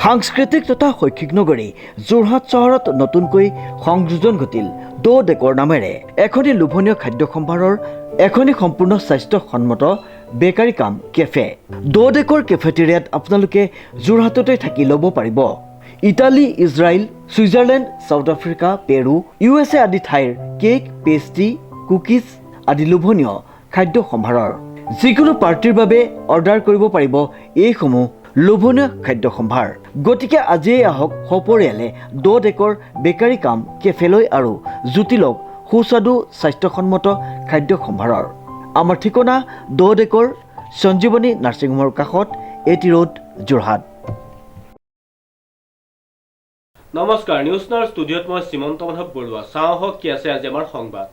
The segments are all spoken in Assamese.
সাংস্কৃতিক তথা শৈক্ষিক নগৰী যোৰহাট চহৰত নতুনকৈ সংযোজন ঘটিল দো ডেকৰ নামেৰে এখনি লোভনীয় খাদ্য সম্ভাৰৰ এখনি সম্পূৰ্ণ স্বাস্থ্যসন্মত বেকাৰী কাম কেফে। দো ডেকৰ কেফেটেৰিয়াত আপোনালোকে যোৰহাটতে থাকি ল'ব পাৰিব Italy, Israel, Switzerland, South Africa, Peru, USA আদি ঠাইৰ কেক, পেষ্ট্ৰি, কুকিজ আদি লোভনীয় খাদ্য সম্ভাৰৰ। যিকোনো পাৰ্টিৰ বাবে অৰ্ডাৰ কৰিব পাৰিব এইসমূহ লোভনীয় খাদ্য সম্ভাৰ। গতিকে আজিয়ে আহক সপৰিয়ালে দো ডেকৰ বেকাৰী কাম কেফেলৈ আৰু জুতি লওক সুস্বাদু স্বাস্থ্যসন্মত খাদ্য সম্ভাৰৰ। আমাৰ ঠিকনা দো ডেকৰ সঞ্জীৱনী নাৰ্ছিং হোমৰ কাষত, এটি ৰোড, যোৰহাট। নমস্কাৰ, নিউজ নাৰ ষ্টুডিঅ'ত মই শ্ৰীমন্ত মাধৱ বৰুৱা। চাওঁ হওক কি আছে আজি আমাৰ সংবাদ।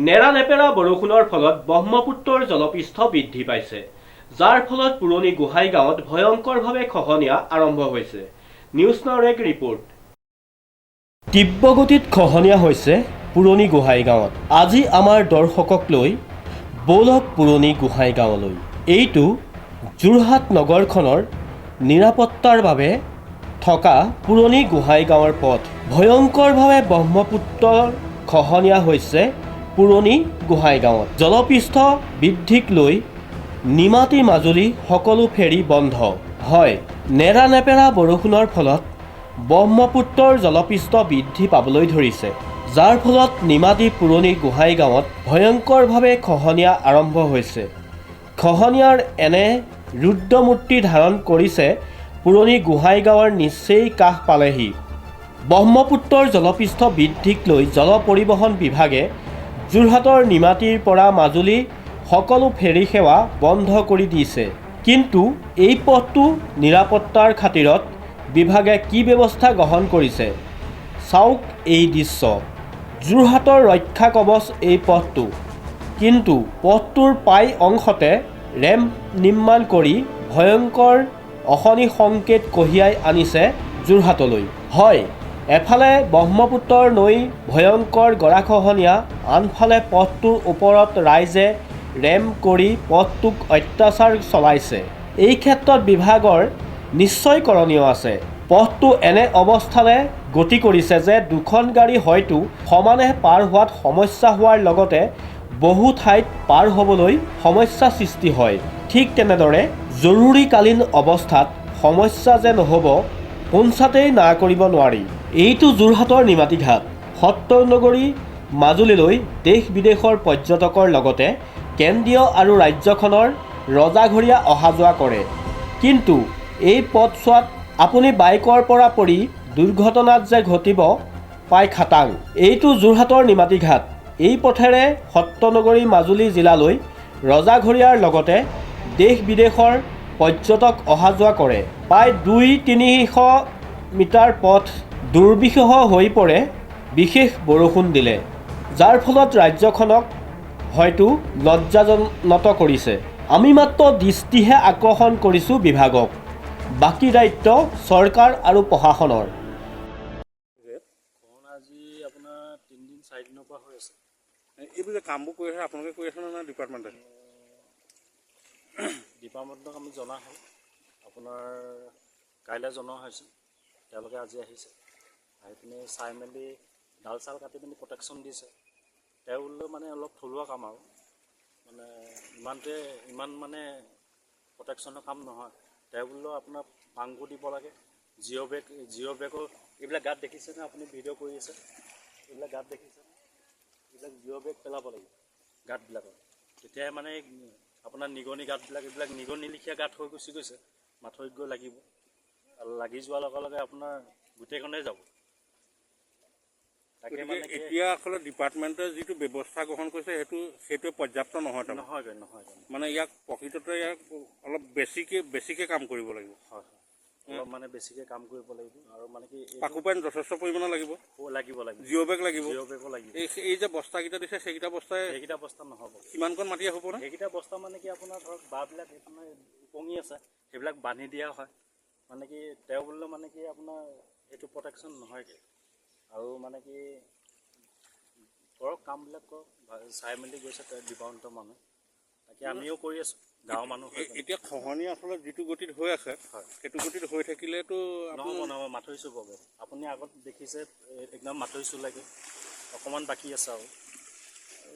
নেৰানেপেৰা বৰষুণৰ ফলত ব্ৰহ্মপুত্ৰৰ জলপৃষ্ঠ বৃদ্ধি পাইছে, যাৰ ফলত পুৰণি গোহাঁই গাঁৱত ভয়ংকৰভাৱে খহনীয়া আৰম্ভ হৈছে। নিউজ নাওৰ এক ৰিপৰ্ট। তীব্ৰ গতিত খহনীয়া হৈছে পুৰণি গোহাঁই গাঁৱত। আজি আমাৰ দৰ্শকক লৈ ব'লক পুৰণি গোহাঁই গাঁৱলৈ। এইটো যোৰহাট নগৰখনৰ নিৰাপত্তাৰ বাবে থকা পুৰণি গোহাঁই গাঁৱৰ পথ। ভয়ংকৰভাৱে ব্ৰহ্মপুত্ৰৰ খহনীয়া হৈছে পুৰণি গোহাঁই গাঁৱত। জলপৃষ্ঠ বৃদ্ধিক লৈ নিমাতী মাজুলী সকলো ফেৰী বন্ধ। হয়, নেৰানেপেৰা বৰষুণৰ ফলত ব্ৰহ্মপুত্ৰৰ জলপৃষ্ঠ বৃদ্ধি পাবলৈ ধৰিছে, যাৰ ফলত নিমাতী পুৰণি গোহাঁই গাঁৱত ভয়ংকৰভাৱে খহনীয়া আৰম্ভ হৈছে। খহনীয়াৰ এনে ৰুদ্ৰমূৰ্তি ধাৰণ কৰিছে পুৰণি গোহাঁই গাঁৱৰ নিচেই কাষ পালেহি। ব্ৰহ্মপুত্ৰৰ জলপৃষ্ঠ বৃদ্ধিক লৈ জল পৰিবহণ বিভাগে যোৰহাটৰ নিমাতীৰ পৰা মাজুলী সকলো ফেৰী সেৱা বন্ধ কৰি দিছে। কিন্তু এই পথটো নিৰাপত্তাৰ খাতিৰত বিভাগে কি ব্যৱস্থা গ্ৰহণ কৰিছে চাওক এই দৃশ্য। যোৰহাটৰ ৰক্ষা কৱচ এই পথটো, কিন্তু পথটোৰ প্ৰায় অংশতে ৰেম্প নিৰ্মাণ কৰি ভয়ংকৰ অশনি সংকেত কঢ়িয়াই আনিছে যোৰহাটলৈ। হয়, এফালে ব্ৰহ্মপুত্ৰৰ নৈ ভয়ংকৰ গৰাখহনীয়া, আনফালে পথটোৰ ওপৰত ৰাইজে ৰেম্প কৰি পথটোক অত্যাচাৰ চলাইছে। এই ক্ষেত্ৰত বিভাগৰ নিশ্চয় কৰণীয় আছে। পথটো এনে অৱস্থালৈ গতি কৰিছে যে দুখন গাড়ী হয়তো সমানে পাৰ হোৱাত সমস্যা হোৱাৰ লগতে বহু ঠাইত পাৰ হ'বলৈ সমস্যা সৃষ্টি হয়। ঠিক তেনেদৰে জৰুৰীকালীন অৱস্থাত সমস্যা যে নহ'ব পঞ্চাতেই না কৰিব নোৱাৰি। এইটো যোৰহাটৰ নিমাতী ঘাট। সত্ৰৰ নগৰী মাজুলীলৈ দেশ বিদেশৰ পৰ্যটকৰ লগতে কেন্দ্ৰীয় আৰু ৰাজ্যখনৰ ৰজাঘৰীয়া অহা যোৱা কৰে। কিন্তু এই পথছোৱাত আপুনি বাইকৰ পৰা পৰি দুৰ্ঘটনাত যে ঘটিব প্ৰায় খাটাং। এইটো যোৰহাটৰ নিমাতী ঘাট। এই পথেৰে সত্ৰনগৰী মাজুলী জিলালৈ ৰজাঘৰীয়াৰ লগতে দেশ বিদেশৰ পৰ্যটক অহা যোৱা কৰে। প্ৰায় 200-300 মিটাৰ পথ দুৰ্বিষহ হৈ পৰে বিশেষ বৰষুণ দিলে, যাৰ ফলত ৰাজ্যখনক হয়তো লজ্জাজনত কৰিছে। আমি মাত্ৰ দৃষ্টিহে আকৰ্ষণ কৰিছোঁ বিভাগক, বাকী দায়িত্ব চৰকাৰ আৰু প্ৰশাসনৰ। আজি আপোনাৰ 3-4 দিনৰ পৰা হৈ আছে। এইবোৰ যে কামবোৰ কৰি আছে আপোনালোকে কৰি আছে নে ডিপাৰ্টমেণ্টে? ডিপাৰ্টমেণ্টক আমি জনা হ'ল, আপোনাৰ কাইলৈ জনোৱা হৈছে। তেওঁলোকে আজি আহিছে, আহি পিনি চাই মেলি ডাল চাল কাটি পিনি প্ৰটেকশ্যন দিছে। তেওঁলোকে মানে অলপ থলুৱা কাম আৰু মানে ইমান মানে প্ৰটেকশ্যনৰ কাম নহয়। তেওঁলোকেও আপোনাৰ পাংগু দিব লাগে, জিঅ' বেগৰ এইবিলাক গাঁত দেখিছেনে আপুনি? ভিডিঅ' কৰি আছে, এইবিলাক গাঁত দেখিছে, এইবিলাক জিঅ' বেগ পেলাব লাগিব গাঁতবিলাকত। তেতিয়াই মানে আপোনাৰ নিগনি গাঁতবিলাক এইবিলাক নিগনি লিখীয়া গাঁত হৈ গুচি গৈছে, মাথৰিত গৈ লাগিব, আৰু লাগি যোৱাৰ লগে লগে আপোনাৰ গোটেইখনেই যাব। তাকে মানে এতিয়া আচলতে ডিপাৰ্টমেণ্টে যিটো ব্যৱস্থা গ্ৰহণ কৰিছে সেইটোৱে পৰ্যাপ্ত নহয়। মানে ইয়াক প্ৰকৃততে ইয়াক অলপ বেছিকৈ কাম কৰিব লাগিব। হয়, অলপ মানে বেছিকৈ কাম কৰিব লাগিব। আৰু মানে কি পাকুপাইন যথেষ্ট পৰিমাণে লাগিব। জিঅ' বেগ লাগিব। এই যে বস্তাকেইটা দিছে সেইকেইটা বস্তা নহ'ব। কিমানকণ মাটি হ'ব নে? সেইকেইটা বস্তা মানে কি আপোনাৰ ধৰক বাঁহবিলাক উপঙি আছে, সেইবিলাক বান্ধি দিয়া হয়। মানে কি তেওঁ বুলিলে মানে কি আপোনাৰ এইটো প্ৰটেকশ্যন নহয়গৈ। আৰু মানে কি কৰক, কামবিলাক কৰক, চাই মেলি গৈছে ডিপাৰ্টমেণ্টৰ মানুহ। তাকে আমিও কৰি আছোঁ, গাঁৱৰ মানুহ হৈ পিনে। এতিয়া খহনীয়া আচলতে যিটো গতিত হৈ আছে সেইটো গতিত হৈ থাকিলেতো নহ'ব নহ'ব মাথৰি চুবগৈ আপুনি আগত দেখিছে একদম মাথৰি চুলেগৈ অকণমান বাকী আছে আৰু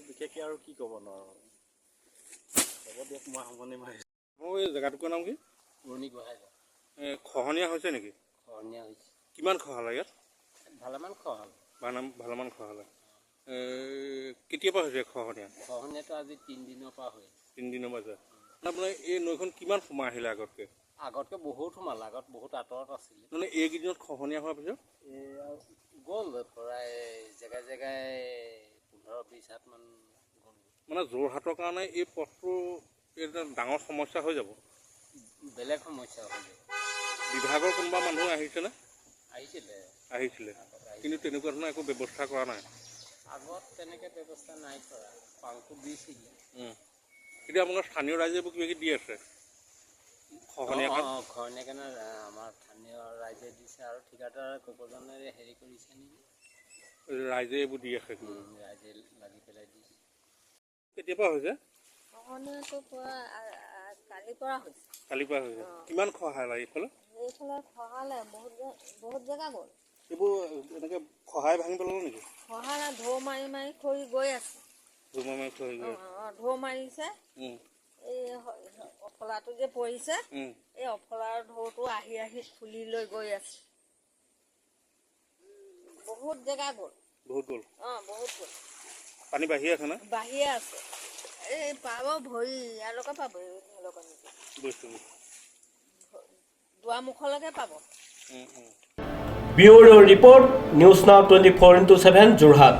বিশেষকৈ আৰু কি ক'ব নোৱাৰোঁ হ'ব দিয়ক মই সামৰণি মাৰিছোঁ মোৰ এই জেগাটুকুৰ নাম কি পুৰণি গোহাঁই খহনীয়া হৈছে নেকি খহনীয়া হৈছে কিমান খহালে ইয়াত ভালেমান খহাল ভালেমান খহালে কেতিয়াৰ পৰা হৈছে খহনীয়া খহনীয়াটো আজি 3 দিনৰ পৰা হৈ আছে 3 দিনৰ পৰা আপোনাৰ এই নৈখন কিমান সময় আহিলে আগতকৈ আগতকৈ বহুত সোমাল আগত বহুত আঁতৰত আছিলে মানে এইকেইদিনত খহনীয়া হোৱাৰ পিছত গ'ল প্ৰায় জেগাই জেগাই 15-20 হাতমান গ'ল মানে যোৰহাটৰ কাৰণে এই পথটো এটা ডাঙৰ সমস্যা হৈ যাব বেলেগ সমস্যা হৈ যাব বিভাগৰ কোনোবা মানুহ আহিছেনে আহিছিলে কিন্তু তেনেকুৱা ধৰণৰ একো ব্যৱস্থা কৰা নাই আগত তেনেকৈ ব্যৱস্থা নাই কৰা পাংটো দিছিলে এতিয়া আপোনাৰ স্থানীয় ৰাইজে এইবোৰ কিবা কিবি দি আছে খহনীয়া খহনীয়া কাৰণে আমাৰ স্থানীয় ৰাইজে দিছে আৰু ঠিকাদাৰ ককজনেৰে হেৰি কৰিছে নেকি ৰাইজে এইবোৰ দি আছে ৰাইজে লাগি পেলাই দিছে কেতিয়াৰ পৰা হৈছে খহনীয়াটো পৰা কালিৰ পৰা হৈছে কিমান খহালে এইফালে খহালে বহুত জেগা গ'ল এইবোৰ এনেকৈ খহাই ভাঙি পেলালে নেকি খহালে ঢৌ মাৰি মাৰি খৰি গৈ আছে ঢৌ মাৰিছে এই অফলাটো যে পৰিছে এই অফলাৰ ঢৌটো আহি আহি ফুলি লৈ গৈ আছে বহুত জেগা গ'ল বহুত গ'ল পানী বাঢ়ি আছে না বাঢ়িয়ে আছে এই পাব ভৰি ইয়ালৈকে পাব এইফালকে দুৱাৰমুখলৈকে পাব bureau report news now 24/7 Jorhat